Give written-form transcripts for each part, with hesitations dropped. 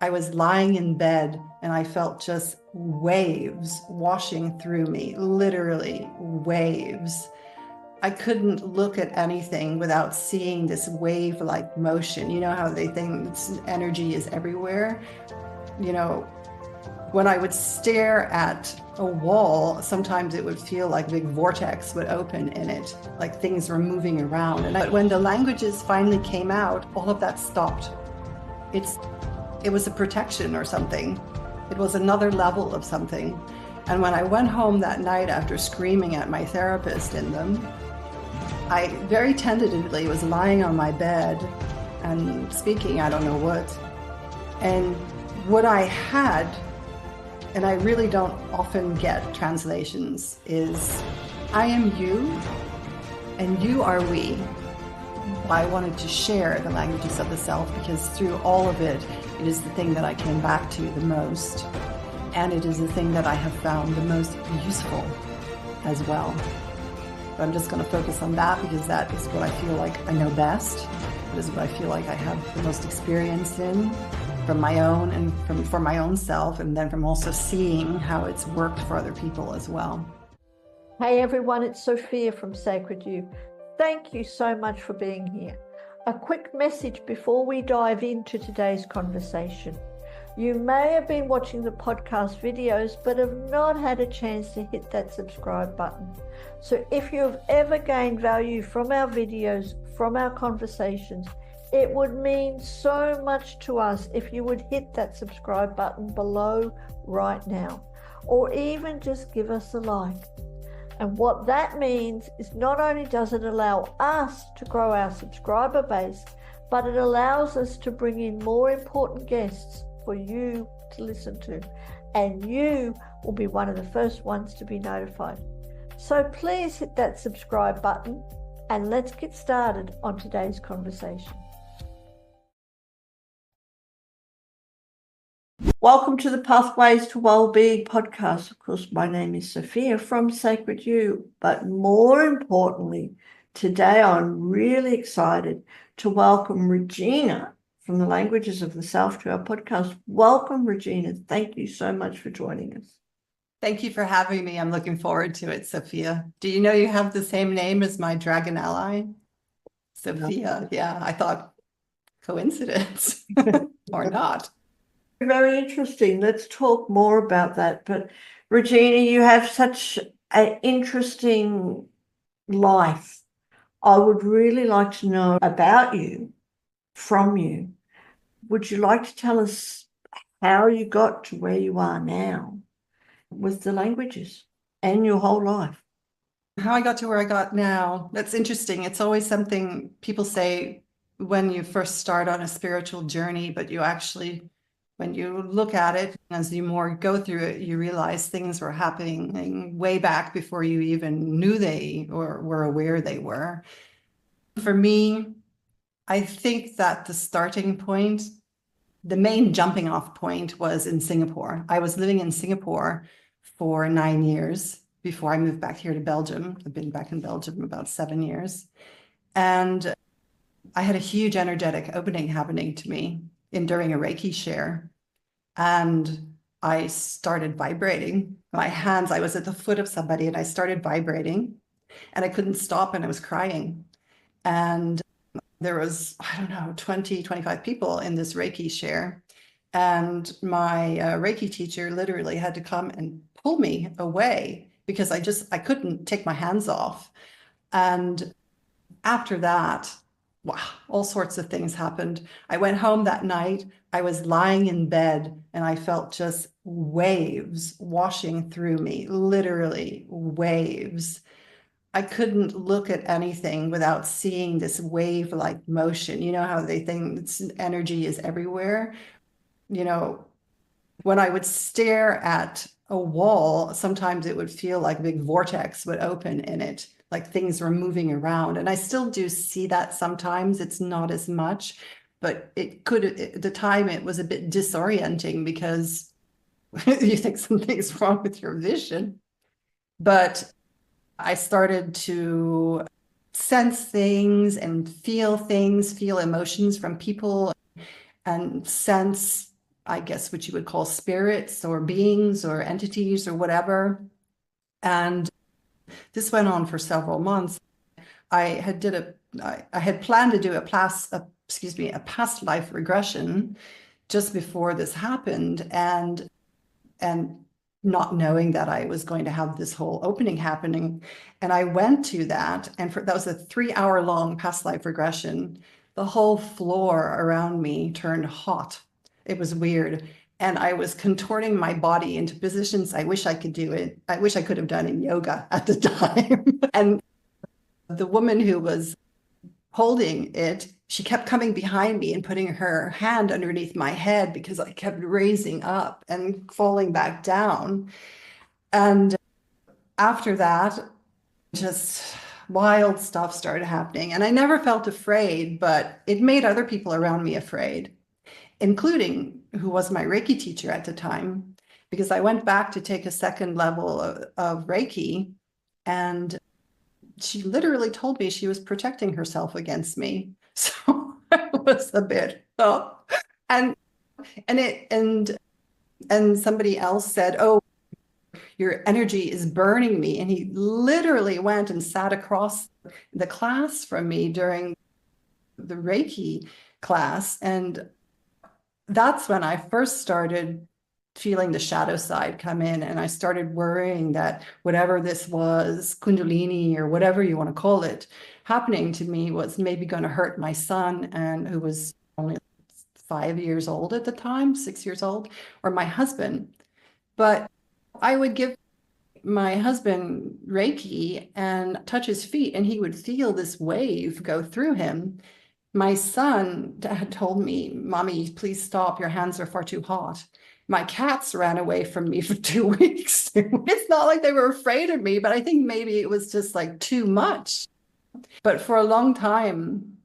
I was lying in bed and I felt just waves washing through me, literally waves. I couldn't look at anything without seeing this wave-like motion. You know how they think energy is everywhere? You know, when I would stare at a wall, sometimes it would feel like a big vortex would open in it, like things were moving around. But when the languages finally came out, all of that stopped. It was a protection or something. It was another level of something. And when I went home that night after screaming at my therapist in them, I very tentatively was lying on my bed and speaking, I don't know what. And what I had, and I really don't often get translations, is I am you and you are we. I wanted to share the languages of the self because through all of it, it is the thing that I came back to the most. And it is the thing that I have found the most useful as well. But I'm just going to focus on that because that is what I feel like I know best. It is what I feel like I have the most experience in from my own and from my own self, and then from also seeing how it's worked for other people as well. Hey everyone, it's Sophia from Sacred You. Thank you so much for being here. A quick message before we dive into today's conversation. You may have been watching the podcast videos but have not had a chance to hit that subscribe button. So if you have ever gained value from our videos, from our conversations, it would mean so much to us if you would hit that subscribe button below right now, or even just give us a like. And what that means is not only does it allow us to grow our subscriber base, but it allows us to bring in more important guests for you to listen to. And you will be one of the first ones to be notified. So please hit that subscribe button and let's get started on today's conversation. Welcome to the Pathways to Wellbeing podcast. Of course, my name is Sophia from Sacred You, but more importantly, today I'm really excited to welcome Regina from the Languages of the Self to our podcast. Welcome, Regina. Thank you so much for joining us. Thank you for having me. I'm looking forward to it, Sophia. Do you know you have the same name as my dragon ally? Sophia. Yeah, I thought coincidence or not. Very interesting. Let's talk more about that. But Regina, you have such an interesting life. I would really like to know about you, from you. Would you like to tell us how you got to where you are now with the languages and your whole life? How I got to where I got now, that's interesting. It's always something people say when you first start on a spiritual journey, but you actually, when you look at it, as you more go through it, you realize things were happening way back before you even knew they or were aware they were. For me, I think that the starting point, the main jumping off point was in Singapore. I was living in Singapore for 9 years before I moved back here to Belgium. I've been back in Belgium about 7 years. And I had a huge energetic opening happening to me during a Reiki share. And I started vibrating. My hands, I was at the foot of somebody and I started vibrating and I couldn't stop and I was crying. And there was, I don't know, 20, 25 people in this Reiki share. And my Reiki teacher literally had to come and pull me away because I couldn't take my hands off. And after that, wow, all sorts of things happened. I went home that night. I was lying in bed and I felt just waves washing through me, literally waves. I couldn't look at anything without seeing this wave-like motion. You know how they think energy is everywhere? You know, when I would stare at a wall, sometimes it would feel like a big vortex would open in it, like things were moving around. And I still do see that sometimes. It's not as much, but at the time it was a bit disorienting because you think something's wrong with your vision. But I started to sense things and feel emotions from people and sense I guess, what you would call spirits or beings or entities or whatever. And this went on for several months. I had planned to do a past life regression just before this happened, and not knowing that I was going to have this whole opening happening. And I went to that, and that was a 3-hour long past life regression. The whole floor around me turned hot. It was weird. And I was contorting my body into positions I wish I could do it. I wish I could have done in yoga at the time. And the woman who was holding it, she kept coming behind me and putting her hand underneath my head because I kept raising up and falling back down. And after that, just wild stuff started happening. And I never felt afraid, but it made other people around me afraid, including who was my Reiki teacher at the time, because I went back to take a second level of Reiki, and she literally told me she was protecting herself against me. So I was a bit, oh, and somebody else said, "Oh, your energy is burning me." And he literally went and sat across the class from me during the Reiki class. And that's when I first started feeling the shadow side come in, and I started worrying that whatever this was, Kundalini or whatever you want to call it, happening to me was maybe going to hurt my son, and who was only 5 years old at the time, 6 years old, or my husband. But I would give my husband Reiki and touch his feet, and he would feel this wave go through him. My son had told me, "Mommy, please stop. Your hands are far too hot." My cats ran away from me for 2 weeks. It's not like they were afraid of me, but I think maybe it was just like too much. But for a long time,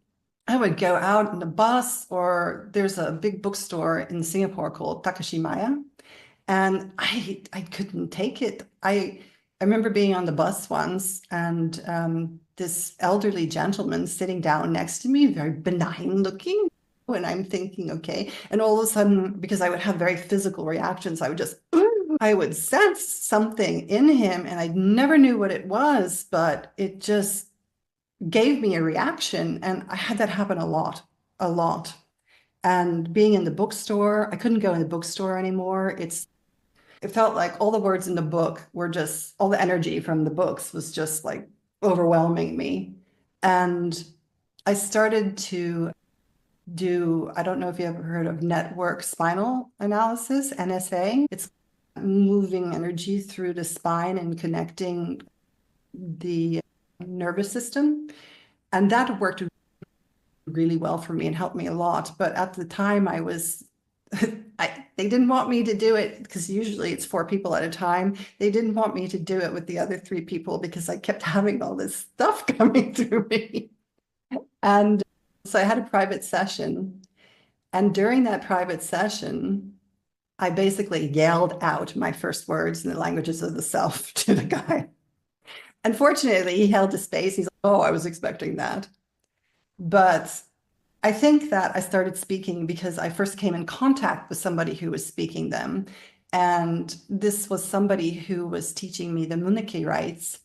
I would go out in the bus, or there's a big bookstore in Singapore called Takashimaya, and I couldn't take it. I remember being on the bus once, and this elderly gentleman sitting down next to me, very benign looking. And I'm thinking, okay. And all of a sudden, because I would have very physical reactions, I would sense something in him, and I never knew what it was, but it just gave me a reaction. And I had that happen a lot, a lot. And being in the bookstore, I couldn't go in the bookstore anymore. It felt like all the words in the book were just, all the energy from the books was just like overwhelming me. And I started to do, I don't know if you ever heard of network spinal analysis, NSA. It's moving energy through the spine and connecting the nervous system. And that worked really well for me and helped me a lot. But at the time I was, they didn't want me to do it, because usually it's 4 people at a time. They didn't want me to do it with the other 3 people because I kept having all this stuff coming through me. And so I had a private session. And during that private session, I basically yelled out my first words in the languages of the self to the guy. Unfortunately, he held the space. He's like, "Oh, I was expecting that." But I think that I started speaking because I first came in contact with somebody who was speaking them. And this was somebody who was teaching me the Munich rites.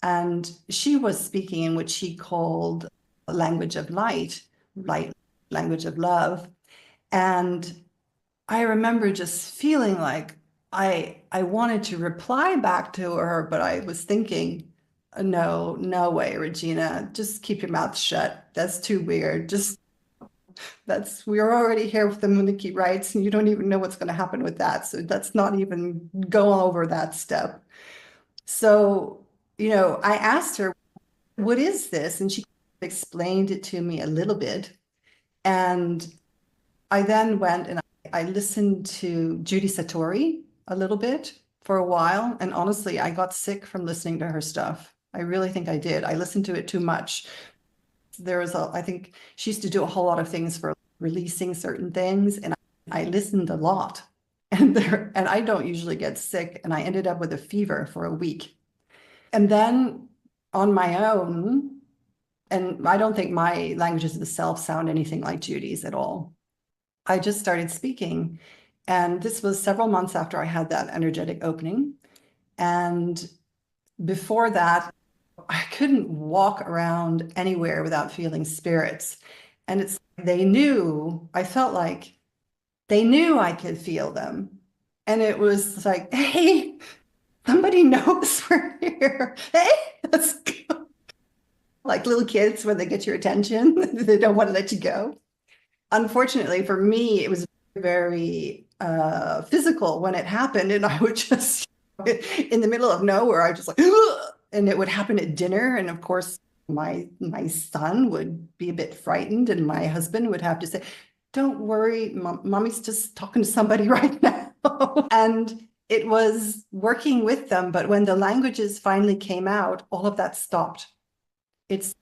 And she was speaking in what she called language of light, language of love. And I remember just feeling like I wanted to reply back to her, but I was thinking, no, no way, Regina, just keep your mouth shut. That's too weird. We're already here with the Munich rites, and you don't even know what's going to happen with that. So that's not even go over that step. So, I asked her, "What is this?" And she explained it to me a little bit. And I then went and I listened to Judy Satori a little bit for a while. And honestly, I got sick from listening to her stuff. I really think I did. I listened to it too much. I think she used to do a whole lot of things for releasing certain things, and I listened a lot. And I don't usually get sick, and I ended up with a fever for a week. And then on my own, and I don't think my languages of the self sound anything like Judy's at all. I just started speaking, And this was several months after I had that energetic opening. And before that, I couldn't walk around anywhere without feeling spirits. And they knew, I felt like they knew I could feel them. And it was like, hey, somebody knows we're here. Hey, let's go. Like little kids when they get your attention, they don't want to let you go. Unfortunately for me, it was very physical when it happened. And I would just, in the middle of nowhere, I just like, and it would happen at dinner. And of course, my son would be a bit frightened, and my husband would have to say, "Don't worry, mommy's just talking to somebody right now." And it was working with them, but when the languages finally came out, all of that stopped. It's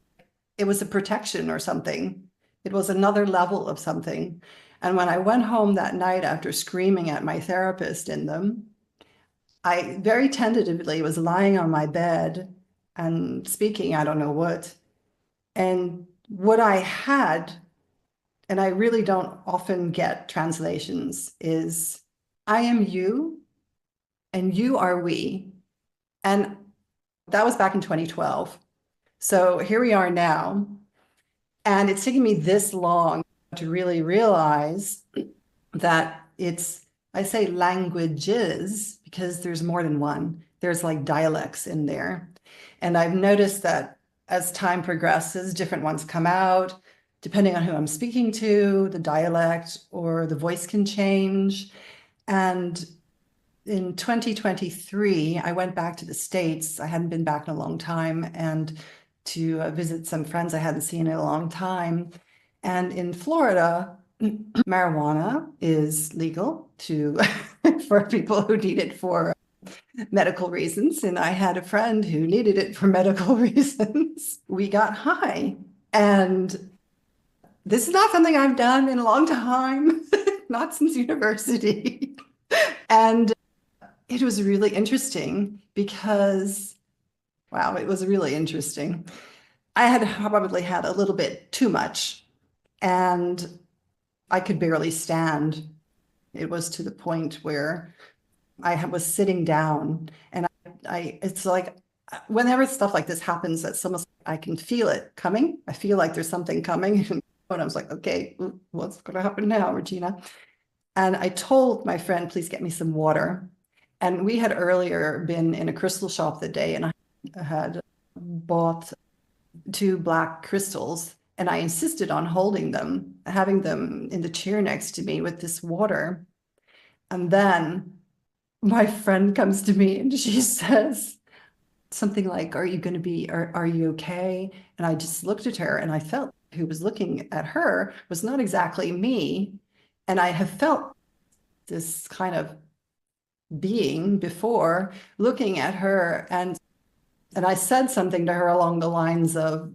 it was a protection or something. It was another level of something. And when I went home that night after screaming at my therapist in them, I very tentatively was lying on my bed and speaking, I don't know what. And what I had, and I really don't often get translations, is I am you and you are we. And that was back in 2012. So here we are now. And it's taken me this long to really realize that I say languages because there's more than one. There's like dialects in there. And I've noticed that as time progresses, different ones come out. Depending on who I'm speaking to, the dialect or the voice can change. And in 2023, I went back to the States. I hadn't been back in a long time, and to visit some friends I hadn't seen in a long time. And in Florida, marijuana is legal for people who need it for medical reasons. And I had a friend who needed it for medical reasons. We got high. And this is not something I've done in a long time, not since university. And it was really interesting because, wow, it was really interesting. I had probably had a little bit too much, and I could barely stand. It was to the point where I was sitting down, and it's like whenever stuff like this happens, that's almost I can feel it coming. I feel like there's something coming, and I was like, okay, what's going to happen now, Regina? And I told my friend, please get me some water. And we had earlier been in a crystal shop that day, and I had bought 2 black crystals, and I insisted on holding them, having them in the chair next to me with this water. And then my friend comes to me and she says something like, are you okay? And I just looked at her, and I felt who was looking at her was not exactly me. And I have felt this kind of being before looking at her, and I said something to her along the lines of,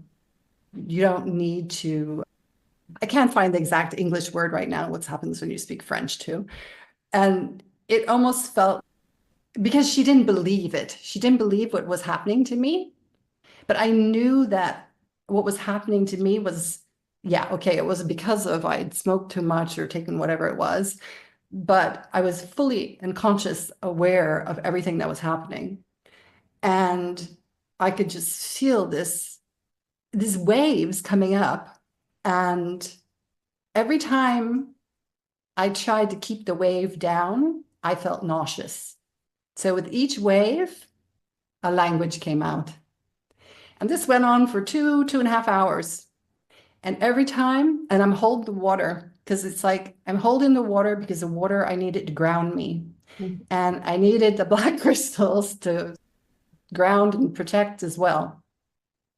you don't need to, I can't find the exact English word right now, what happens when you speak French too. And it almost felt, because she didn't believe it. She didn't believe what was happening to me. But I knew that what was happening to me was, yeah, okay, it was because of I'd smoked too much or taken whatever it was. But I was fully and conscious aware of everything that was happening. And I could just feel these waves coming up. And every time I tried to keep the wave down, I felt nauseous. So with each wave, a language came out. And this went on for 2.5 hours. And every time, and I'm holding the water, because it's like I'm holding the water because the water, I needed to ground me. And I needed the black crystals to ground and protect as well.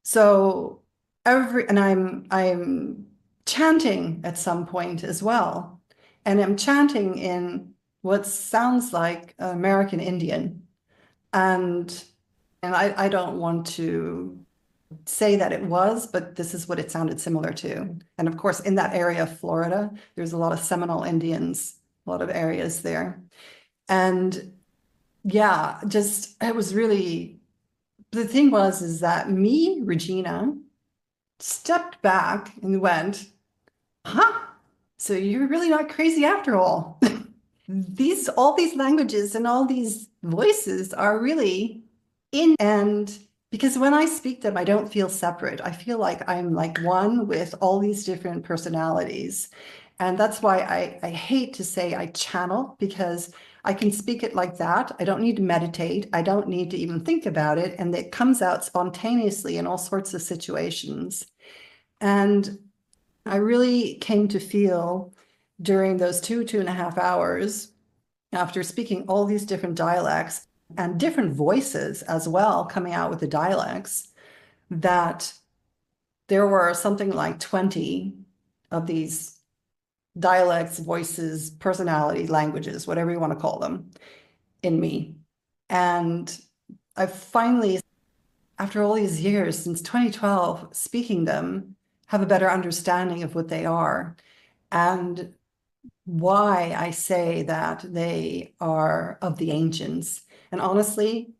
So and I'm chanting at some point as well. And I'm chanting in what sounds like American Indian. And I don't want to say that it was, but this is what it sounded similar to. And of course, in that area of Florida, there's a lot of Seminole Indians, a lot of areas there. And yeah, just it was really, the thing was, is that me, Regina, stepped back and went, huh? So you're really not crazy after all. all these languages and all these voices are really in, and because when I speak them, I don't feel separate. I feel like I'm like one with all these different personalities. And that's why I hate to say I channel, because I can speak it like that. I don't need to meditate. I don't need to even think about it. And it comes out spontaneously in all sorts of situations. And I really came to feel during those 2.5 hours, after speaking all these different dialects and different voices as well coming out with the dialects, that there were something like 20 of these dialects, voices, personalities, languages, whatever you want to call them, in me. And I finally, after all these years, since 2012, speaking them, have a better understanding of what they are and why I say that they are of the ancients. And honestly,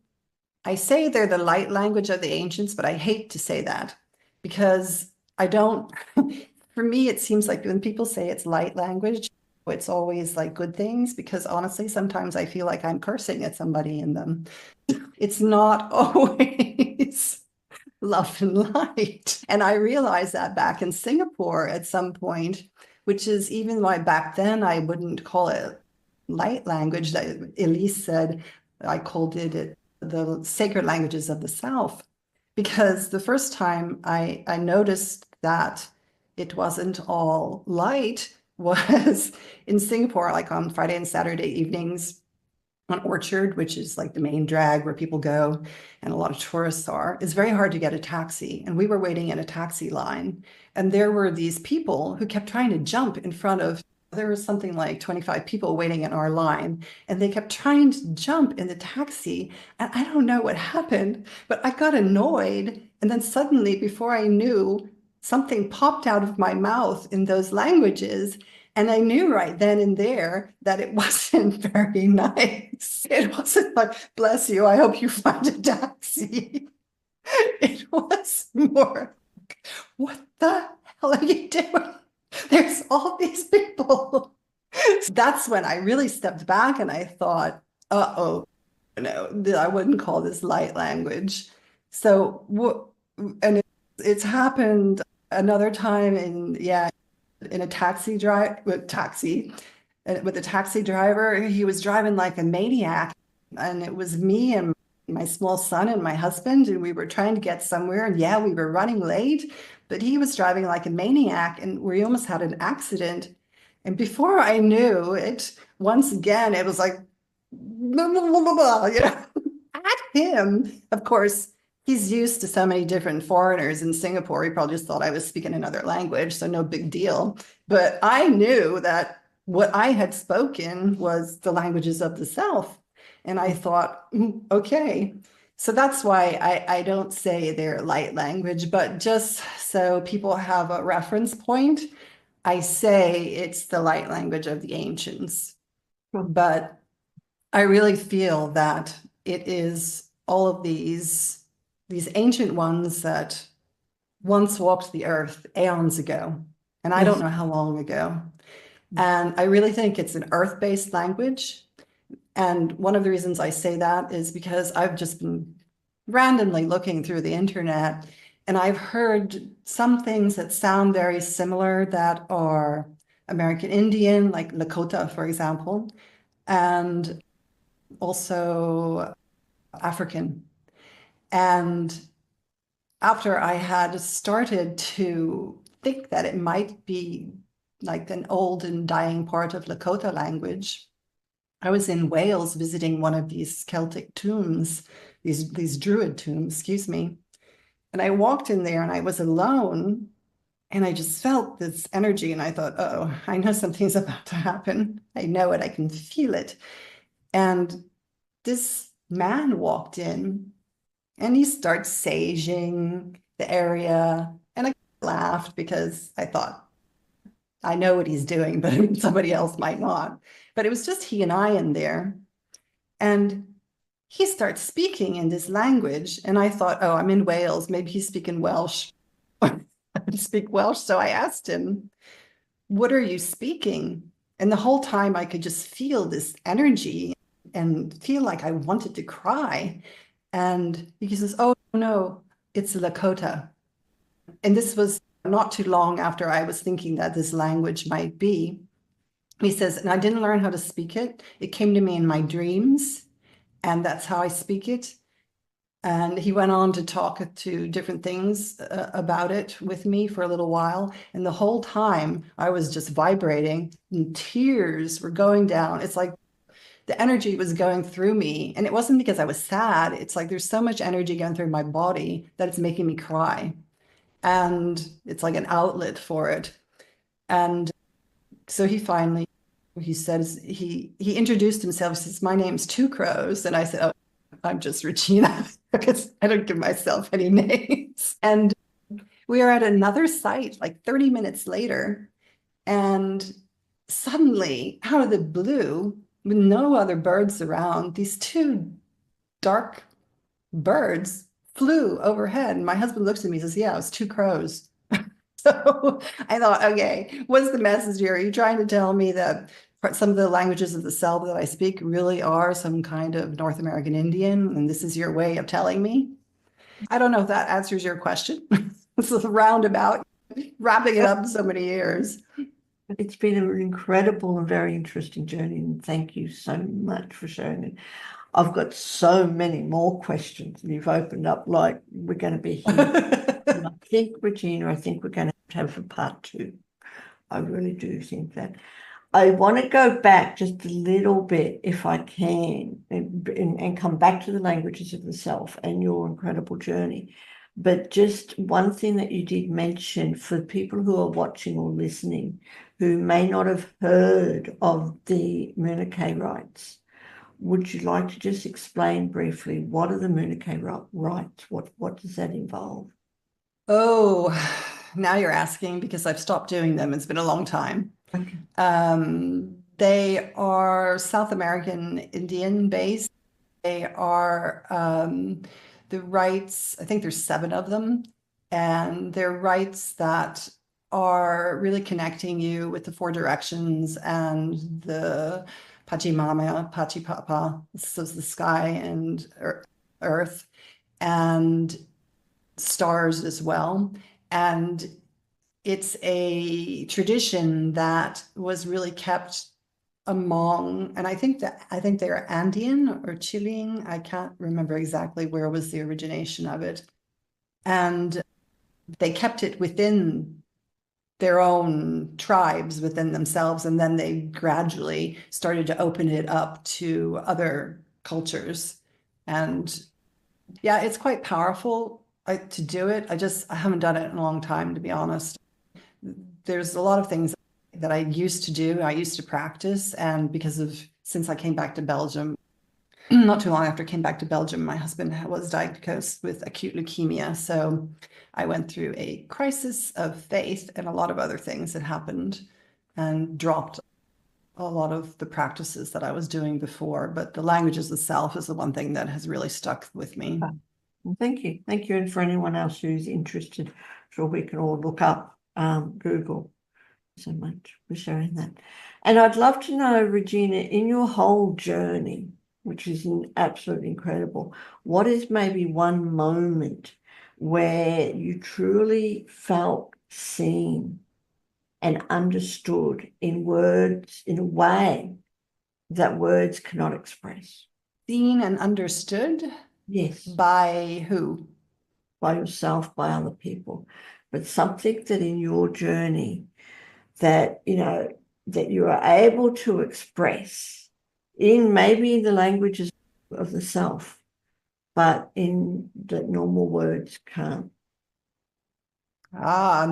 I say they're the light language of the ancients, but I hate to say that because I don't, for me, it seems like when people say it's light language, it's always like good things, because honestly, sometimes I feel like I'm cursing at somebody in them. It's not always love and light. And I realized that back in Singapore at some point, which is even why back then I wouldn't call it light language. That Elise said I called it the sacred languages of the South, because the first time I noticed that it wasn't all light was in Singapore, like on Friday and Saturday evenings on Orchard, which is like the main drag where people go and a lot of tourists are. It's very hard to get a taxi. And we were waiting in a taxi line. And there were these people who kept trying to jump in front of, there was something like 25 people waiting in our line. And they kept trying to jump in the taxi. And I don't know what happened, but I got annoyed. And then suddenly, before I knew, something popped out of my mouth in those languages. And I knew right then and there that it wasn't very nice. It wasn't like, bless you, I hope you find a taxi. It was more, what the hell are you doing? There's all these people. That's when I really stepped back and I thought, uh-oh, no, I wouldn't call this light language. So, and it's happened another time in, yeah, in a taxi drive with a taxi driver. He was driving like a maniac, and it was me and my small son and my husband, and we were trying to get somewhere. And yeah, we were running late, but he was driving like a maniac, and we almost had an accident. And before I knew it, once again, it was like, blah, blah, blah, blah, blah, at him. Of course, he's used to so many different foreigners in Singapore. He probably just thought I was speaking another language, so no big deal. But I knew that what I had spoken was the languages of the South. And I thought, okay. So that's why I don't say they're light language, but just so people have a reference point, I say it's the light language of the ancients. But I really feel that it is all of these ancient ones that once walked the earth eons ago, and I don't know how long ago. And I really think it's an earth-based language. And one of the reasons I say that is because I've just been randomly looking through the internet, and I've heard some things that sound very similar that are American Indian, like Lakota, for example, and also African. And after I had started to think that it might be like an old and dying part of Lakota language, I was in Wales visiting one of these Celtic tombs, these Druid tombs, excuse me. And I walked in there and I was alone, and I just felt this energy, and I thought, oh, I know something's about to happen. I know it, I can feel it. And this man walked in and he starts saging the area. And I laughed because I thought, I know what he's doing, but somebody else might not. But it was just he and I in there. And he starts speaking in this language. And I thought, oh, I'm in Wales. Maybe he's speaking Welsh. I speak Welsh. So I asked him, what are you speaking? And the whole time I could just feel this energy and feel like I wanted to cry. And he says, oh, no, it's Lakota. And this was not too long after I was thinking that this language might be. He says, and I didn't learn how to speak it. It came to me in my dreams, and that's how I speak it. And he went on to talk to different things about it with me for a little while. And the whole time I was just vibrating and tears were going down. It's like the energy was going through me. And it wasn't because I was sad. It's like there's so much energy going through my body that it's making me cry. And it's like an outlet for it. And so he says, he introduced himself. He says, my name's Two Crows. And I said, oh, I'm just Regina because I don't give myself any names. And we are at another site like 30 minutes later. And suddenly, out of the blue, with no other birds around, these two dark birds flew overhead. And my husband looks at me and says, yeah, it was two crows. So I thought, okay, what's the message here? Are you trying to tell me that some of the languages of the cell that I speak really are some kind of North American Indian, and this is your way of telling me? I don't know if that answers your question. This is a roundabout, wrapping it up so many years. It's been an incredible and very interesting journey, and thank you so much for sharing it. I've got so many more questions, and you've opened up like we're going to be here. And I think, Regina, I think we're going to have a part 2. I really do think that. I want to go back just a little bit, if I can, and come back to the languages of the self and your incredible journey. But just one thing that you did mention for people who are watching or listening, who may not have heard of the Munich rites, would you like to just explain briefly what are the Munich rites? What does that involve? Oh, now you're asking because I've stopped doing them. It's been a long time. Okay. They are South American Indian based. They are the rites, I think there's 7 of them, and they're rites that are really connecting you with the 4 directions and the Pachimama, Pachipapa, so it's the sky and earth, and stars as well. And it's a tradition that was really kept among, and I think they're Andean or Chilean. I can't remember exactly where was the origination of it. And they kept it within their own tribes within themselves, and then they gradually started to open it up to other cultures. And yeah, it's quite powerful to do it. I haven't done it in a long time, to be honest. There's a lot of things that I used to do, I used to practice, and since I came back to Belgium, not too long after I came back to Belgium, my husband was diagnosed with acute leukemia. So I went through a crisis of faith and a lot of other things that happened and dropped a lot of the practices that I was doing before. But the languages itself is the one thing that has really stuck with me. Well, thank you. Thank you. And for anyone else who's interested, sure we can all look up Google. So much for sharing that. And I'd love to know, Regina, in your whole journey, which is absolutely incredible, what is maybe one moment where you truly felt seen and understood in words, in a way that words cannot express? Seen and understood? Yes. By who? By yourself, by other people. But something that in your journey that, that you are able to express in maybe the languages of the self, but in that normal words can't. That's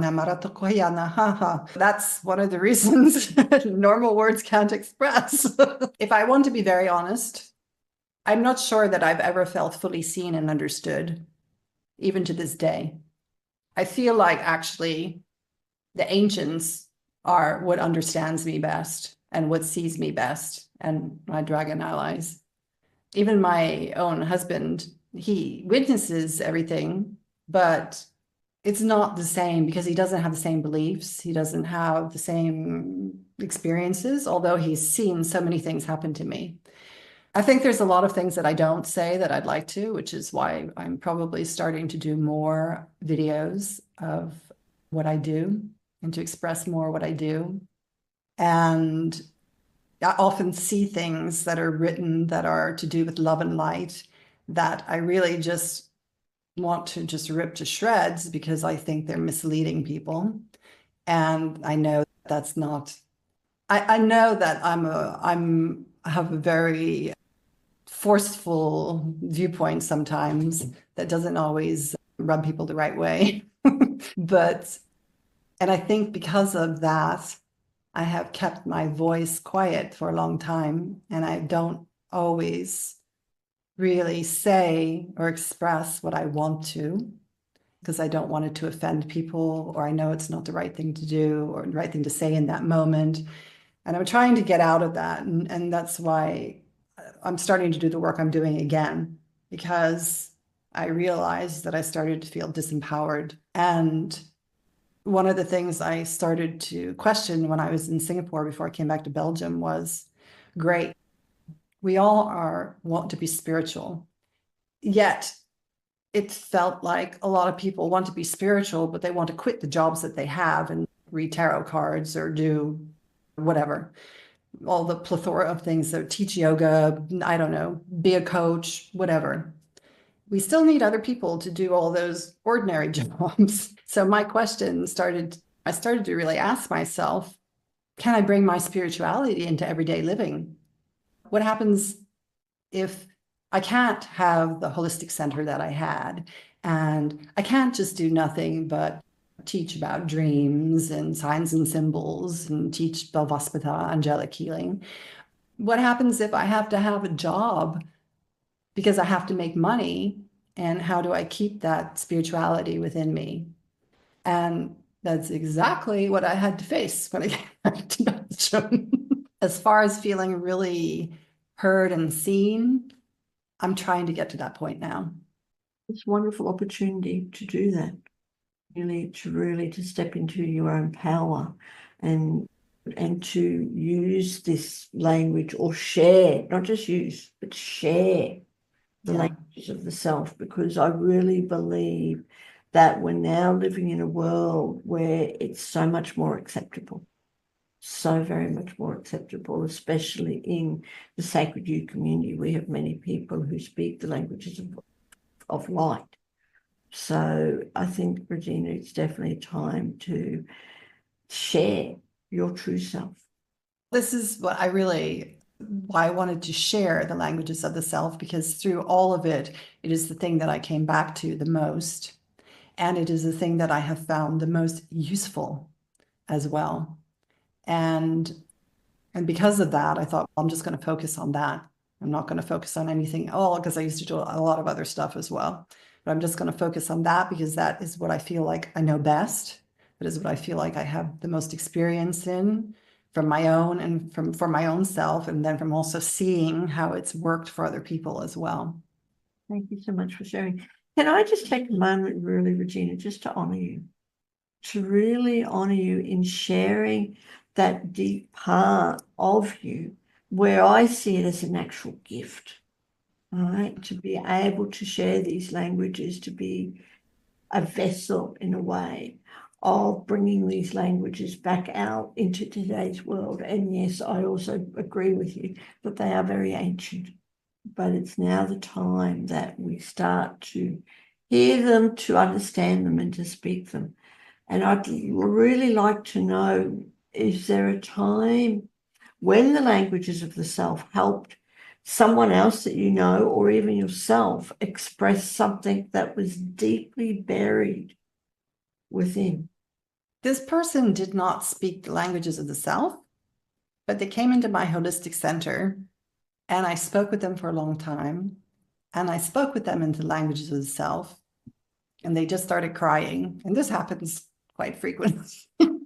one of the reasons normal words can't express. If I want to be very honest, I'm not sure that I've ever felt fully seen and understood, even to this day. I feel like actually the ancients are what understands me best and what sees me best, and my dragon allies. Even my own husband, he witnesses everything, but it's not the same because he doesn't have the same beliefs. He doesn't have the same experiences, although he's seen so many things happen to me. I think there's a lot of things that I don't say that I'd like to, which is why I'm probably starting to do more videos of what I do and to express more what I do. And I often see things that are written that are to do with love and light that I really just want to just rip to shreds because I think they're misleading people. And I know that's not, I know that I have a very forceful viewpoint sometimes that doesn't always rub people the right way. But, and I think because of that, I have kept my voice quiet for a long time, and I don't always really say or express what I want to because I don't want it to offend people, or I know it's not the right thing to do or the right thing to say in that moment. And I'm trying to get out of that. And that's why I'm starting to do the work I'm doing again, because I realized that I started to feel disempowered. And one of the things I started to question when I was in Singapore before I came back to Belgium was, great, we all want to be spiritual. Yet it felt like a lot of people want to be spiritual, but they want to quit the jobs that they have and read tarot cards or do whatever, all the plethora of things. So teach yoga, I don't know, be a coach, whatever. We still need other people to do all those ordinary jobs. So my question I started to really ask myself, can I bring my spirituality into everyday living? What happens if I can't have the holistic center that I had, and I can't just do nothing but teach about dreams and signs and symbols and teach Belvaspata, angelic healing? What happens if I have to have a job because I have to make money? And how do I keep that spirituality within me? And that's exactly what I had to face when I came back to Belgium. As far as feeling really heard and seen, I'm trying to get to that point now. It's a wonderful opportunity to do that, really to step into your own power and to use this language or share, not just use, but share the languages of the self, because I really believe that we're now living in a world where it's so much more acceptable, so very much more acceptable, especially in the Sacred You community. We have many people who speak the languages of light. So I think, Regina, it's definitely time to share your true self. This is why I wanted to share the languages of the self, because through all of it, it is the thing that I came back to the most. And it is the thing that I have found the most useful as well. And because of that, I thought, well, I'm just going to focus on that. I'm not going to focus on anything else because I used to do a lot of other stuff as well. But I'm just going to focus on that because that is what I feel like I know best. That is what I feel like I have the most experience in from my own and for my own self, and then from also seeing how it's worked for other people as well. Thank you so much for sharing. Can I just take a moment, really, Regina, just to honor you, in sharing that deep part of you where I see it as a natural gift, all right? To be able to share these languages, to be a vessel in a way of bringing these languages back out into today's world. And yes, I also agree with you that they are very ancient, but it's now the time that we start to hear them, to understand them, and to speak them. And I'd really like to know, is there a time when the languages of the self helped someone else that you know, or even yourself, express something that was deeply buried within? This person did not speak the languages of the self, but they came into my holistic center and I spoke with them for a long time. And I spoke with them in the languages of the self, and they just started crying. And this happens quite frequently.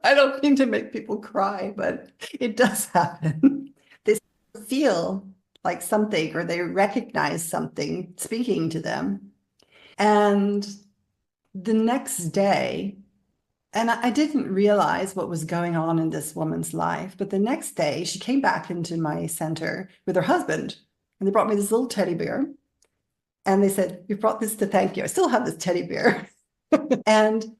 I don't mean to make people cry, but it does happen. They feel like something, or they recognize something speaking to them. And the next day, and I didn't realize what was going on in this woman's life, but the next day she came back into my center with her husband, and they brought me this little teddy bear. And they said, "You brought this to thank you." I still have this teddy bear. And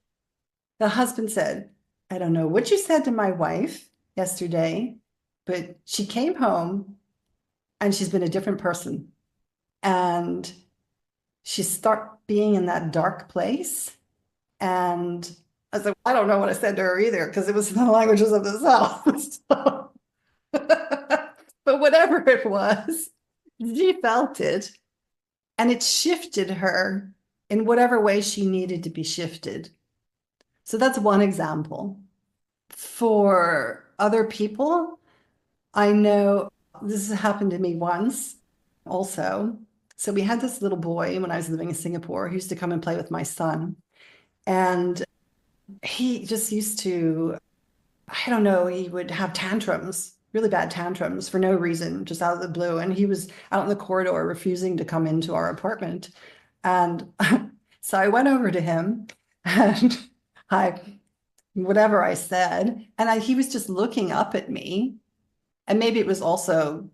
the husband said, "I don't know what you said to my wife yesterday, but she came home and she's been a different person. And she started being in that dark place." And I said, "I don't know what I said to her either, because it was in the languages of the South." So, but whatever it was, she felt it, and it shifted her in whatever way she needed to be shifted. So that's one example. For other people, I know this has happened to me once also. So we had this little boy when I was living in Singapore who used to come and play with my son. And he just used to, I don't know, he would have tantrums, really bad tantrums for no reason, just out of the blue. And he was out in the corridor refusing to come into our apartment. And so I went over to him and I, whatever I said, and he was just looking up at me. And maybe it was also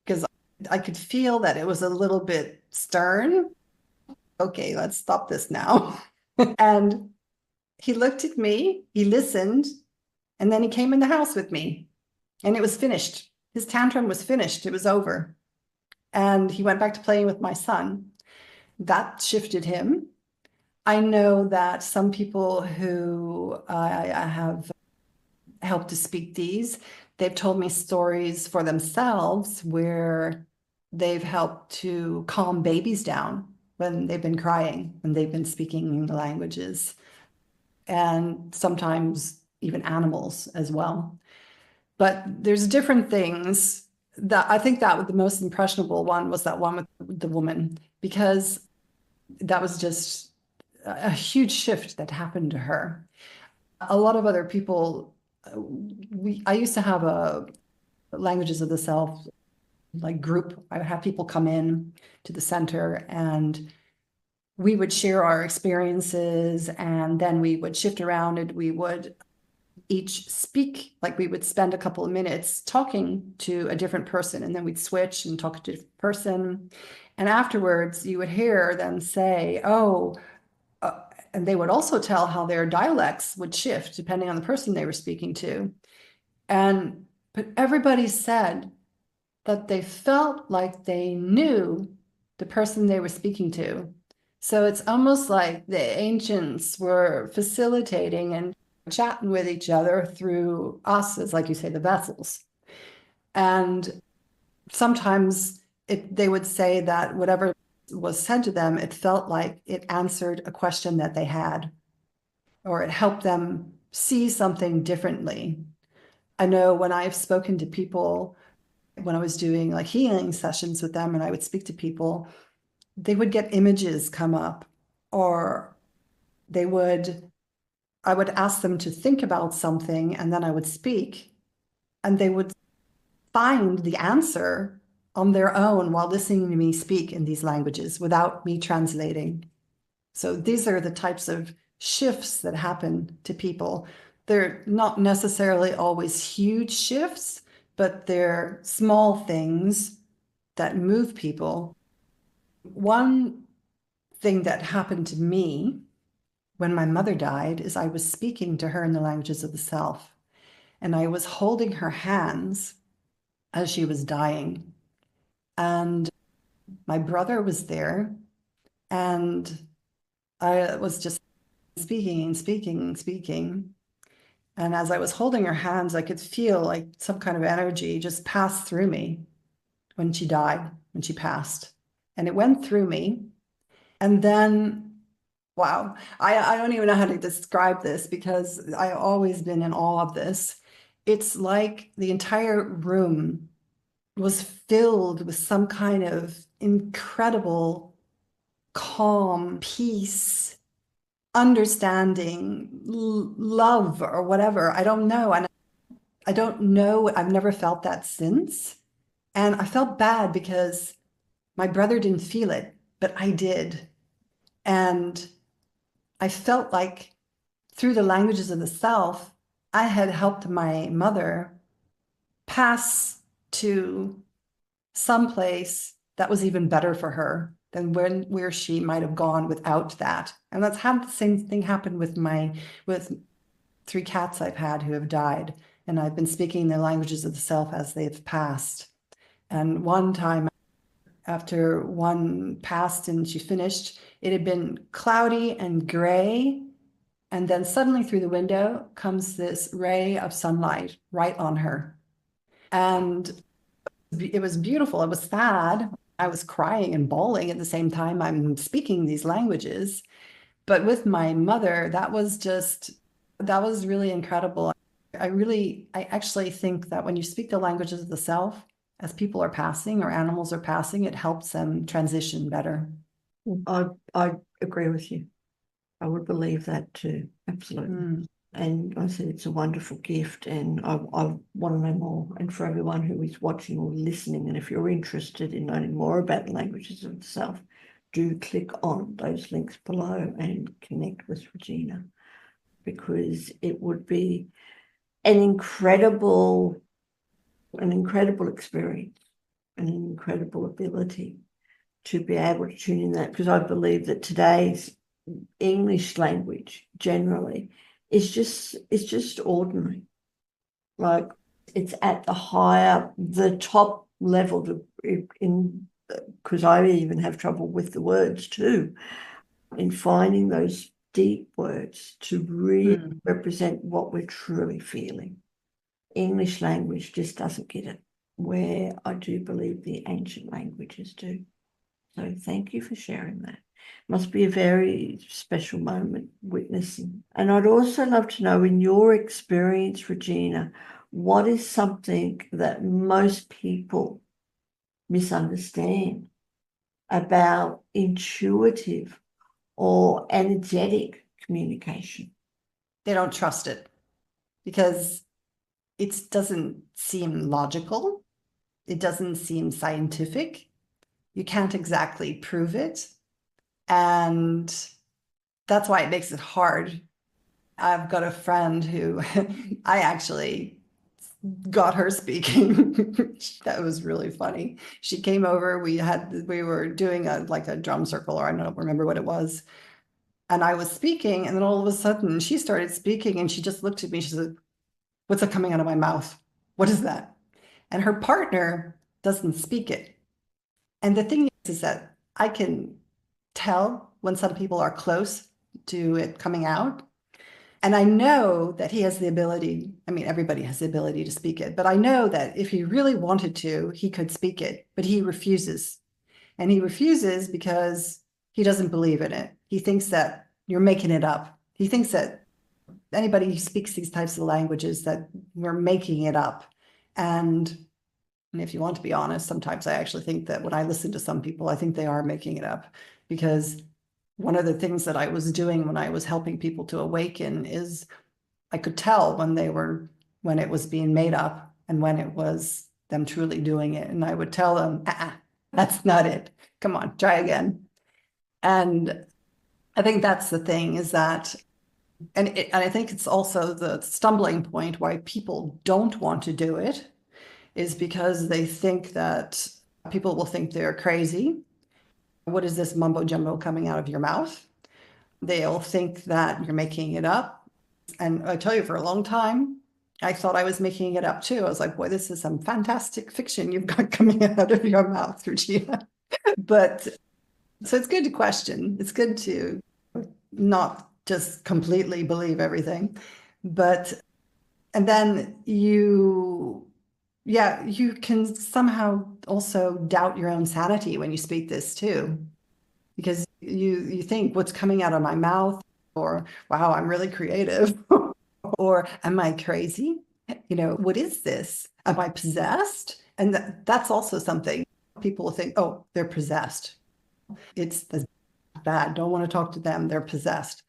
because I could feel that it was a little bit stern. Okay, let's stop this now. And he looked at me, he listened, and then he came in the house with me, and it was finished. His tantrum was finished, it was over. And he went back to playing with my son. That shifted him. I know that some people who I have helped to speak these, they've told me stories for themselves where they've helped to calm babies down when they've been crying, when they've been speaking the languages, and sometimes even animals as well. But there's different things that I think that the most impressionable one was that one with the woman, because that was just a huge shift that happened to her. A lot of other people, I used to have a languages of the self like group. I would have people come in to the center, and we would share our experiences, and then we would shift around and we would each speak, like we would spend a couple of minutes talking to a different person, and then we'd switch and talk to a different person. And afterwards, you would hear them say, "Oh," and they would also tell how their dialects would shift depending on the person they were speaking to. But everybody said that they felt like they knew the person they were speaking to. So it's almost like the ancients were facilitating and chatting with each other through us, as like you say, the vessels. And sometimes they would say that whatever was said to them, it felt like it answered a question that they had, or it helped them see something differently. I know when I've spoken to people, when I was doing like healing sessions with them and I would speak to people, they would get images come up, or I would ask them to think about something, and then I would speak, and they would find the answer on their own while listening to me speak in these languages without me translating. So these are the types of shifts that happen to people. They're not necessarily always huge shifts, but they're small things that move people. One thing that happened to me when my mother died is I was speaking to her in the languages of the self, and I was holding her hands as she was dying. And my brother was there, and I was just speaking and speaking and speaking. And as I was holding her hands, I could feel like some kind of energy just pass through me when she died, when she passed. And it went through me. And then, wow, I don't even know how to describe this, because I've always been in awe of this. It's like the entire room was filled with some kind of incredible calm, peace, understanding, love, or whatever. I don't know. And I don't know. I've never felt that since. And I felt bad because my brother didn't feel it, but I did. And I felt like through the languages of the self, I had helped my mother pass to some place that was even better for her than where she might have gone without that. And that's had the same thing happen with 3 cats I've had who have died. And I've been speaking the languages of the self as they've passed. And one time after one passed and she finished, it had been cloudy and gray. And then suddenly through the window comes this ray of sunlight right on her. And it was beautiful. It was sad. I was crying and bawling at the same time I'm speaking these languages. But with my mother, that was really incredible. I actually think that when you speak the languages of the self, as people are passing or animals are passing, it helps them transition better. I agree with you. I would believe that too. Absolutely. Mm. And I said it's a wonderful gift, and I want to know more. And for everyone who is watching or listening, and if you're interested in learning more about the languages of the self, do click on those links below and connect with Regina, because it would be an incredible experience, an incredible ability to be able to tune in that, because I believe that today's English language generally is just ordinary. Like, it's at the top level in, because I even have trouble with the words too, in finding those deep words to really represent what we're truly feeling. English language just doesn't get it, where I do believe the ancient languages do. So thank you for sharing that. Must be a very special moment witnessing. And I'd also love to know, in your experience, Regina, what is something that most people misunderstand about intuitive or energetic communication? They don't trust it because it doesn't seem logical. It doesn't seem scientific. You can't exactly prove it. And that's why it makes it hard. I've got a friend who I actually got her speaking. That was really funny. She came over, we were doing a drum circle, or I don't remember what it was. And I was speaking, and then all of a sudden she started speaking and she just looked at me. She said, "What's that coming out of my mouth? What is that?" And her partner doesn't speak it. And the thing is that I can tell when some people are close to it coming out. And I know that he has the ability, I mean, everybody has the ability to speak it, but I know that if he really wanted to, he could speak it, but he refuses. And he refuses because he doesn't believe in it. He thinks that you're making it up. He thinks that anybody who speaks these types of languages, that we're making it up. And if you want to be honest, sometimes I actually think that when I listen to some people, I think they are making it up, because one of the things that I was doing when I was helping people to awaken is I could tell when it was being made up and when it was them truly doing it. And I would tell them, that's not it. Come on, try again. And I think that's the thing, is that, and I think it's also the stumbling point why people don't want to do it, is because they think that people will think they're crazy. What is this mumbo jumbo coming out of your mouth? They'll think that you're making it up. And I tell you, for a long time, I thought I was making it up too. I was like, boy, this is some fantastic fiction you've got coming out of your mouth, Regina. But so it's good to question. It's good to not just completely believe everything. But, and then you can somehow also doubt your own sanity when you speak this too, because you think, what's coming out of my mouth, or wow, I'm really creative, or am I crazy? What is this? Am I possessed? And that's also something people will think, oh, they're possessed. It's bad. Don't want to talk to them. They're possessed.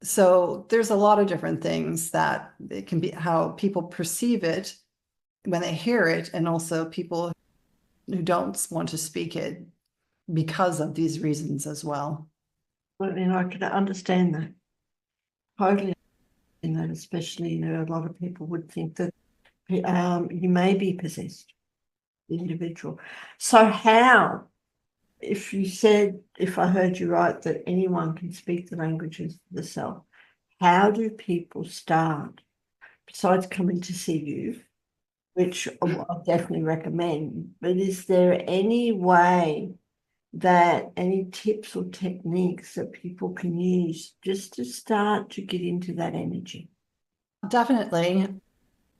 So there's a lot of different things that it can be, how people perceive it when they hear it, and also people who don't want to speak it because of these reasons as well. I mean, I could understand that. Totally understand that, especially, you know, a lot of people would think that you may be possessed, the individual. So how, if you said, if I heard you right, that anyone can speak the languages of the self, how do people start, besides coming to see you, which I'll definitely recommend, but is there any way that any tips or techniques that people can use just to start to get into that energy? Definitely.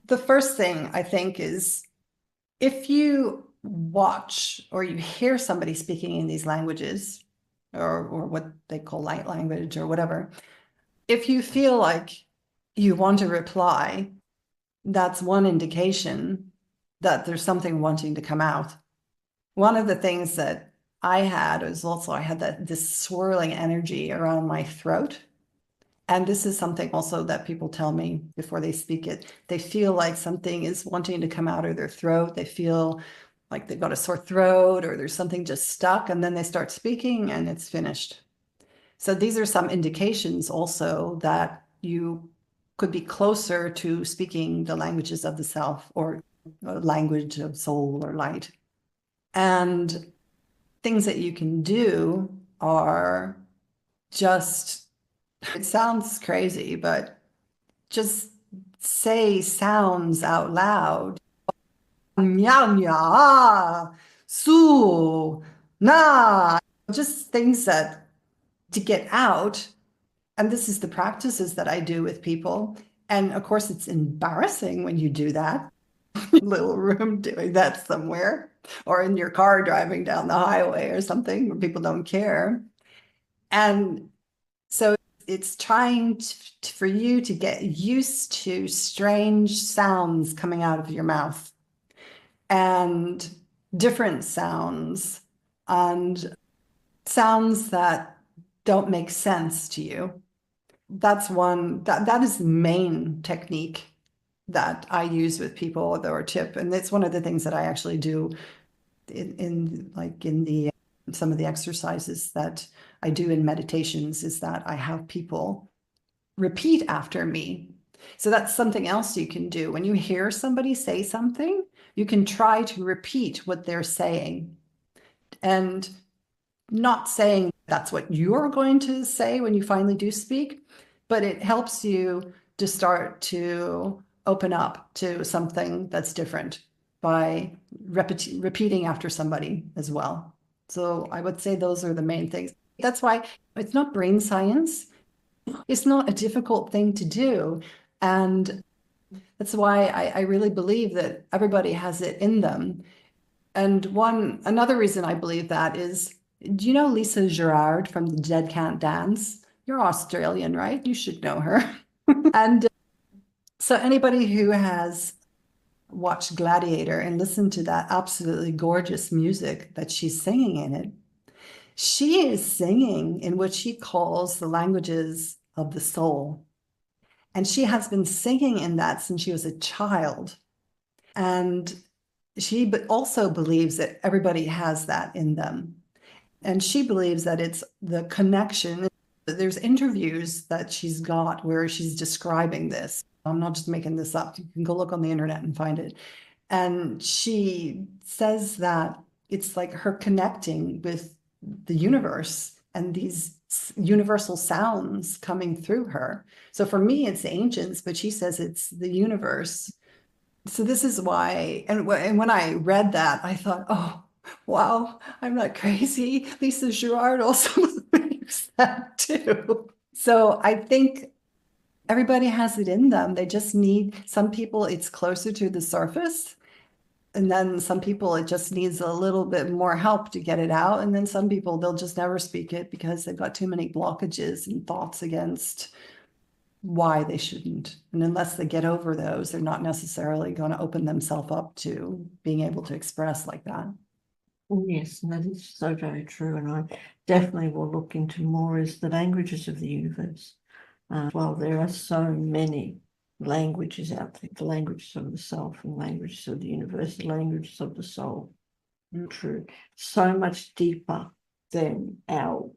The first thing I think is if you watch or you hear somebody speaking in these languages or what they call light language or whatever, if you feel like you want to reply, that's one indication that there's something wanting to come out. One of the things that I had was also I had this swirling energy around my throat. And this is something also that people tell me before they speak it. They feel like something is wanting to come out of their throat. They feel like they've got a sore throat or there's something just stuck, and then they start speaking and it's finished. So these are some indications also that you could be closer to speaking the languages of the self or a language of soul or light. And things that you can do are just, it sounds crazy, but just say sounds out loud. Nya, nya, su, na, just things that to get out. And this is the practices that I do with people. And of course, it's embarrassing when you do that. Little room doing that somewhere, or in your car driving down the highway or something where people don't care. And so it's trying for you to get used to strange sounds coming out of your mouth and different sounds and sounds that don't make sense to you. That's one that is the main technique that I use with people or tip. And it's one of the things that I actually do in like in the some of the exercises that I do in meditations is that I have people repeat after me. So that's something else you can do. When you hear somebody say something, you can try to repeat what they're saying and not saying that's what you're going to say when you finally do speak, but it helps you to start to open up to something that's different by repeating after somebody as well. So I would say those are the main things. That's why it's not brain science. It's not a difficult thing to do. And that's why I really believe that everybody has it in them. And another reason I believe that is, do you know Lisa Gerard from The Dead Can't Dance? You're Australian, right? You should know her. And so anybody who has watched Gladiator and listened to that absolutely gorgeous music that she's singing in it, she is singing in what she calls the languages of the soul. And she has been singing in that since she was a child. And she also believes that everybody has that in them. And she believes that it's the connection. There's interviews that she's got where she's describing this. I'm not just making this up. You can go look on the internet and find it. And she says that it's like her connecting with the universe and these universal sounds coming through her. So for me, it's the ancients, but she says it's the universe. So this is why, and when I read that, I thought, oh, wow, I'm not crazy. Lisa Gerard also believes that too. So I think everybody has it in them. They just need, some people it's closer to the surface. And then some people it just needs a little bit more help to get it out. And then some people they'll just never speak it because they've got too many blockages and thoughts against why they shouldn't. And unless they get over those, they're not necessarily going to open themselves up to being able to express like that. Yes, and that is so very true. And I definitely will look into more as the languages of the universe. Well, there are so many languages out there, the languages of the self and languages of the universe, the languages of the soul. True. So much deeper than our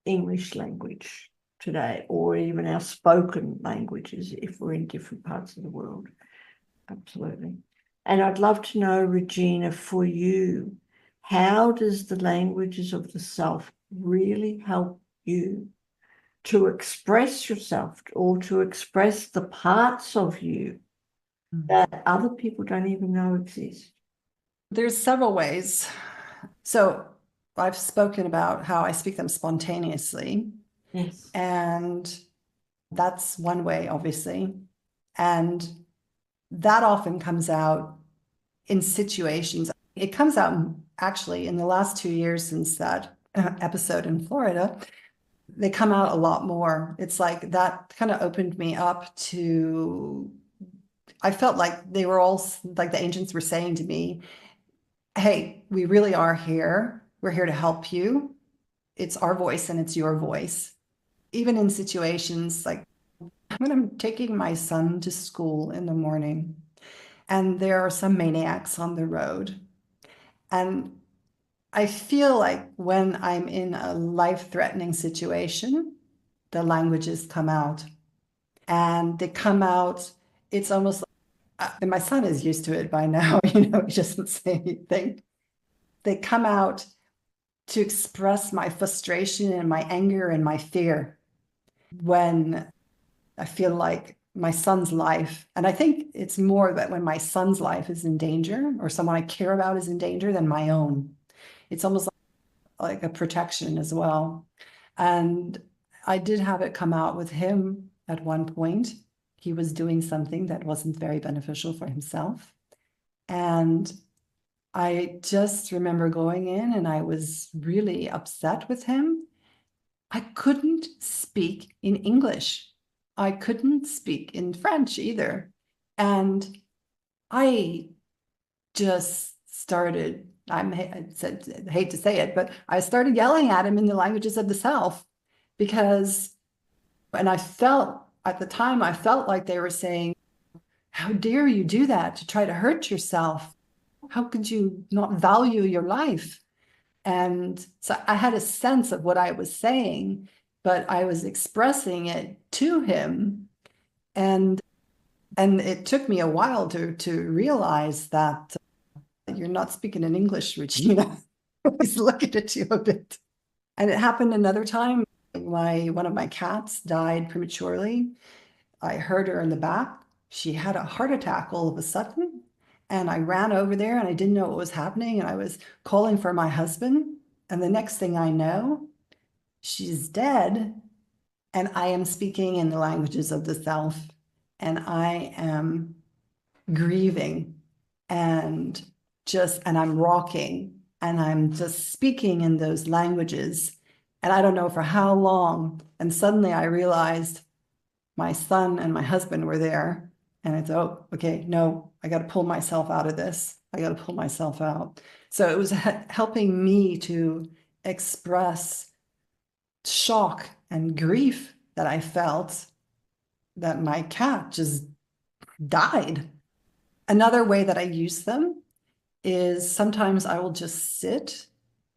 English language today, or even our spoken languages if we're in different parts of the world. Absolutely. And I'd love to know, Regina, for you, how does the languages of the self really help you to express yourself or to express the parts of you that other people don't even know exist? There's several ways. So I've spoken about how I speak them spontaneously, Yes. and that's one way, obviously. And that often comes out in situations. It comes out actually in the last 2 years since that episode in Florida. They come out a lot more. It's like that kind of opened me up to, I felt like they were all like the ancients were saying to me, hey, we really are here. We're here to help you. It's our voice and it's your voice. Even in situations like when I'm taking my son to school in the morning and there are some maniacs on the road. And I feel like when I'm in a life-threatening situation, the languages come out and they come out. It's almost like, and my son is used to it by now, he doesn't say anything. They come out to express my frustration and my anger and my fear when I feel like my son's life, and I think it's more that when my son's life is in danger or someone I care about is in danger than my own. It's almost like a protection as well. And I did have it come out with him at one point. He was doing something that wasn't very beneficial for himself. And I just remember going in and I was really upset with him. I couldn't speak in English. I couldn't speak in French either. And I just started, I hate to say it, but I started yelling at him in the languages of the South because, and I felt at the time, I felt like they were saying, how dare you do that to try to hurt yourself? How could you not value your life? And so I had a sense of what I was saying, but I was expressing it to him. And it took me a while to realize that you're not speaking in English, Regina. He's looking at you a bit. And it happened another time. One of my cats died prematurely. I heard her in the back. She had a heart attack all of a sudden. And I ran over there and I didn't know what was happening. And I was calling for my husband. And the next thing I know, she's dead. And I am speaking in the languages of the South. And I am grieving and and I'm rocking and I'm just speaking in those languages. And I don't know for how long. And suddenly I realized my son and my husband were there. And it's, oh, okay, no, I got to pull myself out of this. I got to pull myself out. So it was helping me to express shock and grief that I felt that my cat just died. Another way that I use them is sometimes I will just sit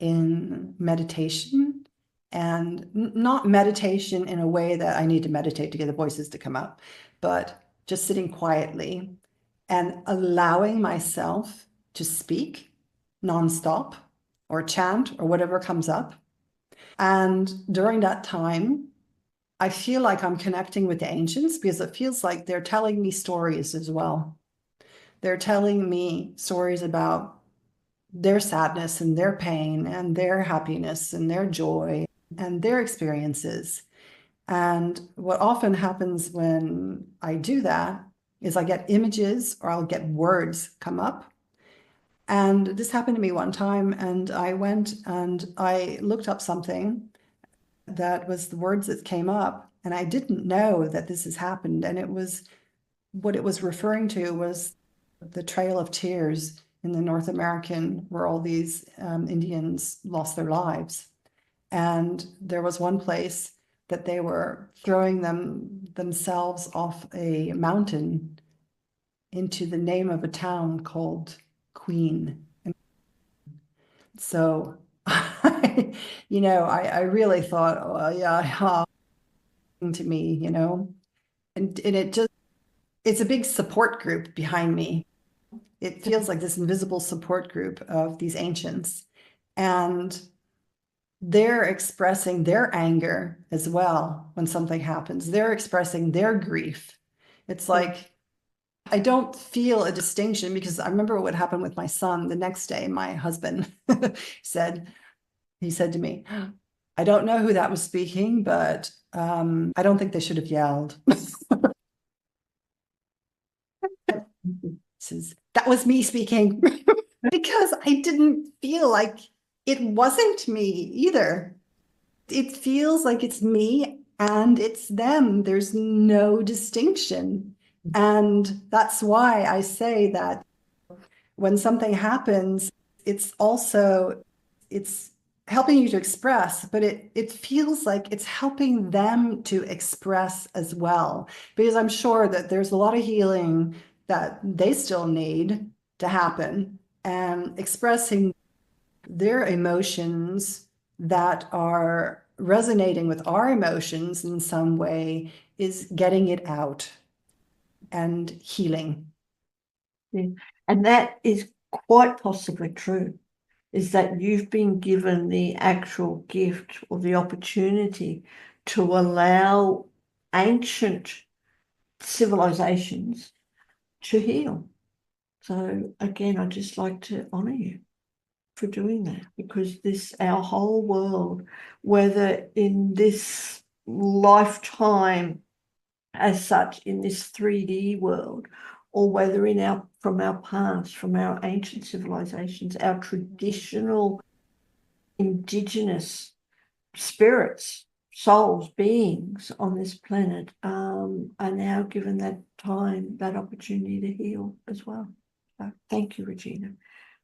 in meditation and not meditation in a way that I need to meditate to get the voices to come up, but just sitting quietly and allowing myself to speak nonstop or chant or whatever comes up. And during that time, I feel like I'm connecting with the ancients because it feels like they're telling me stories as well. They're telling me stories about their sadness and their pain and their happiness and their joy and their experiences. And what often happens when I do that is I get images or I'll get words come up. And this happened to me one time, and I went and I looked up something that was the words that came up, and I didn't know that this has happened. And it was what it was referring to was the Trail of Tears in the North American, where all these Indians lost their lives. And there was one place that they were throwing themselves off a mountain into the name of a town called Queen. And so I really thought, oh yeah, to me, and it's a big support group behind me. It feels like this invisible support group of these ancients. And they're expressing their anger as well when something happens. They're expressing their grief. It's like I don't feel a distinction because I remember what happened with my son the next day. My husband he said to me, I don't know who that was speaking, but I don't think they should have yelled. Says, that was me speaking because I didn't feel like it wasn't me either. It feels like it's me and it's them. There's no distinction. And that's why I say that when something happens, it's helping you to express, but it feels like it's helping them to express as well. Because I'm sure that there's a lot of healing that they still need to happen, and expressing their emotions that are resonating with our emotions in some way is getting it out and healing. Yeah. And that is quite possibly true, is that you've been given the actual gift or the opportunity to allow ancient civilizations to heal. So again, I'd just like to honor you for doing that, because our whole world, whether in this lifetime as such, in this 3D world, or whether from our past, from our ancient civilizations, our traditional indigenous spirits, souls, beings on this planet, are now given that time, that opportunity to heal as well. So thank you, Regina.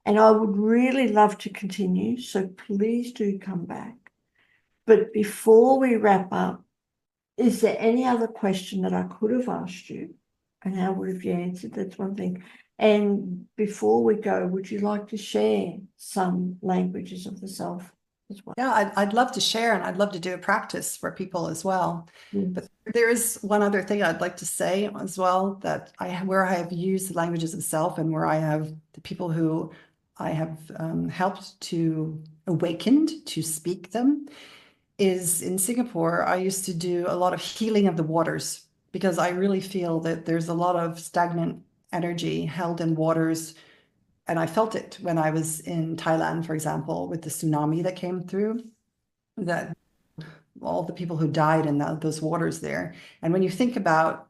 And I would really love to continue, so please do come back. But before we wrap up, is there any other question that I could have asked you? And how would have you answered? That's one thing. And before we go, would you like to share some languages of the self as well? Yeah, I'd love to share, and I'd love to do a practice for people as well. Yes. But there is one other thing I'd like to say as well, that where I have used the languages of self and where I have the people who I have helped to awakened to speak them is in Singapore. I used to do a lot of healing of the waters because I really feel that there's a lot of stagnant energy held in waters. And I felt it when I was in Thailand, for example, with the tsunami that came through, that all the people who died in those waters there. And when you think about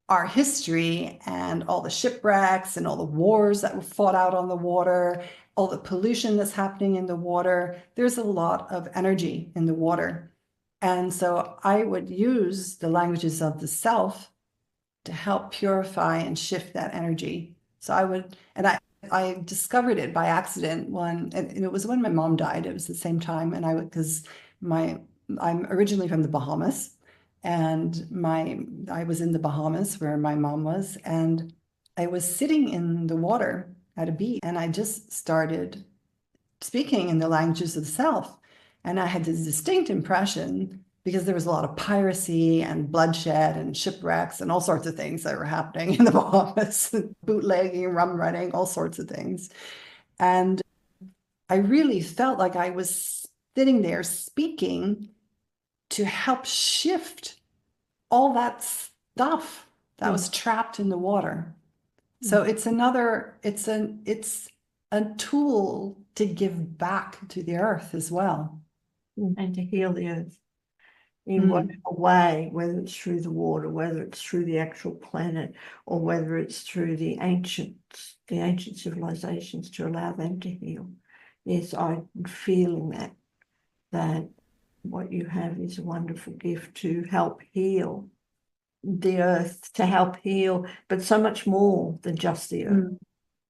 our history and all the shipwrecks and all the wars that were fought out on the water, all the pollution that's happening in the water, there's a lot of energy in the water. And so I would use the languages of the self to help purify and shift that energy. So I discovered it by accident and it was when my mom died. It was the same time, and because I'm originally from the Bahamas, and I was in the Bahamas where my mom was, and I was sitting in the water at a beach, and I just started speaking in the languages of the self. And I had this distinct impression because there was a lot of piracy and bloodshed and shipwrecks and all sorts of things that were happening in the Bahamas, bootlegging, rum running, all sorts of things. And I really felt like I was sitting there speaking to help shift all that stuff that was trapped in the water. So it's a tool to give back to the earth as well. And to heal the earth in whatever way, whether it's through the water, whether it's through the actual planet, or whether it's through the ancient civilizations, to allow them to heal. Yes, I'm feeling that what you have is a wonderful gift to help heal the earth, to help heal, but so much more than just the earth,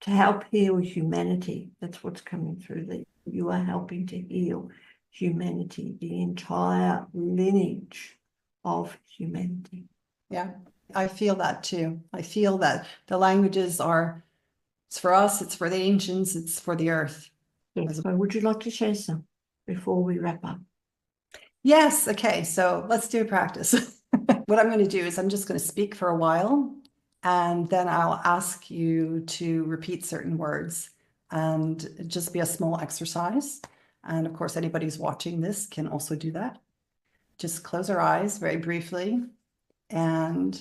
to help heal humanity. That's what's coming through, that you are helping to heal humanity, the entire lineage of humanity. Yeah, I feel that too. I feel that the languages it's for us, it's for the ancients, it's for the earth. Yes. So would you like to share some? before we wrap up? Yes. Okay. So let's do a practice. What I'm going to do is I'm just going to speak for a while, and then I'll ask you to repeat certain words, and just be a small exercise. And of course, anybody who's watching this can also do that. Just close our eyes very briefly and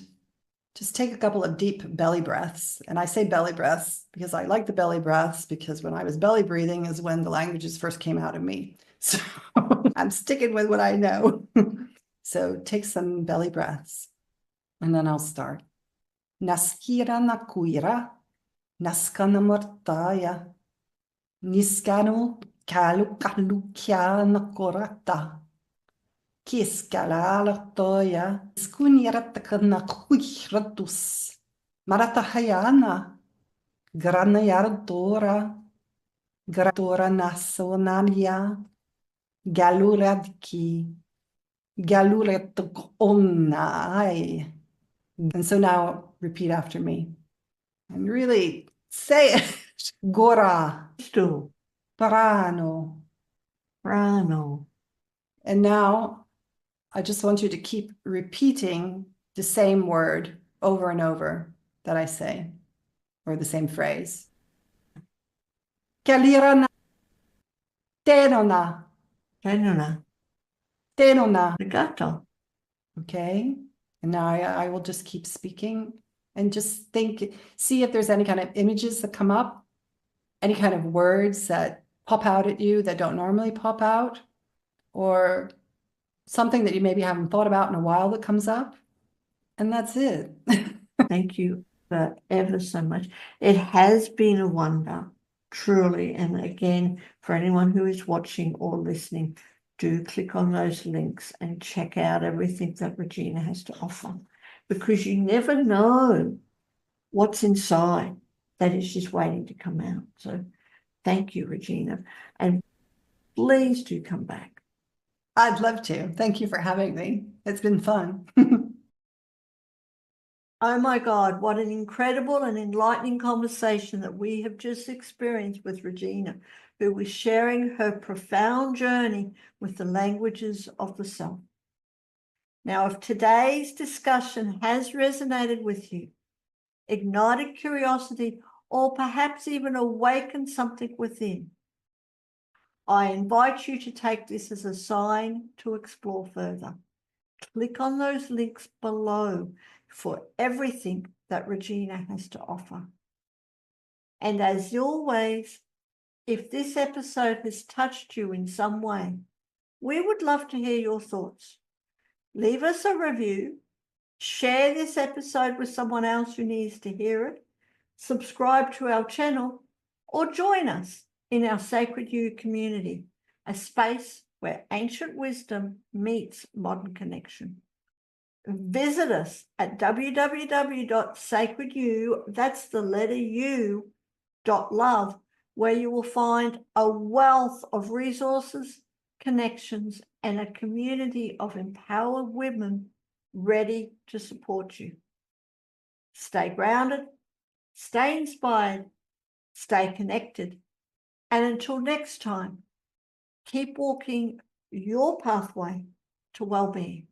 just take a couple of deep belly breaths. And I say belly breaths because I like the belly breaths, because when I was belly breathing is when the languages first came out of me. So I'm sticking with what I know. So take some belly breaths, and then I'll start. Naskira nakuira, naskana mortaya, niskano kalu kalukia nakorata. Kiskalalartoya, skuniaratakana kuihratus, maratahayana, granayardora, gratora nasonalia, galuradki, galuretkonai. And so now repeat after me and really say it. Gora, Still, parano. Rano. And now I just want you to keep repeating the same word over and over that I say, or the same phrase. Kalirana, tenona, Tenona. tenona. Regato. Okay. And now I will just keep speaking and just think, see if there's any kind of images that come up, any kind of words that pop out at you that don't normally pop out, or something that you maybe haven't thought about in a while that comes up. And that's it. Thank you ever so much. It has been a wonder, truly. And again, for anyone who is watching or listening, do click on those links and check out everything that Regina has to offer, because you never know what's inside that is just waiting to come out. So thank you, Regina. And please do come back. I'd love to. Thank you for having me. It's been fun. Oh my God, what an incredible and enlightening conversation that we have just experienced with Regina, who was sharing her profound journey with the languages of the self. Now, if today's discussion has resonated with you, ignited curiosity, or perhaps even awakened something within, I invite you to take this as a sign to explore further. Click on those links below for everything that Regina has to offer. And as always, if this episode has touched you in some way, we would love to hear your thoughts. Leave us a review, share this episode with someone else who needs to hear it, subscribe to our channel, or join us in our Sacred You community, a space where ancient wisdom meets modern connection. Visit us at www.sacredu, that's the letter U, .love, where you will find a wealth of resources, connections, and a community of empowered women ready to support you. Stay grounded, stay inspired, stay connected, and until next time, keep walking your pathway to well-being.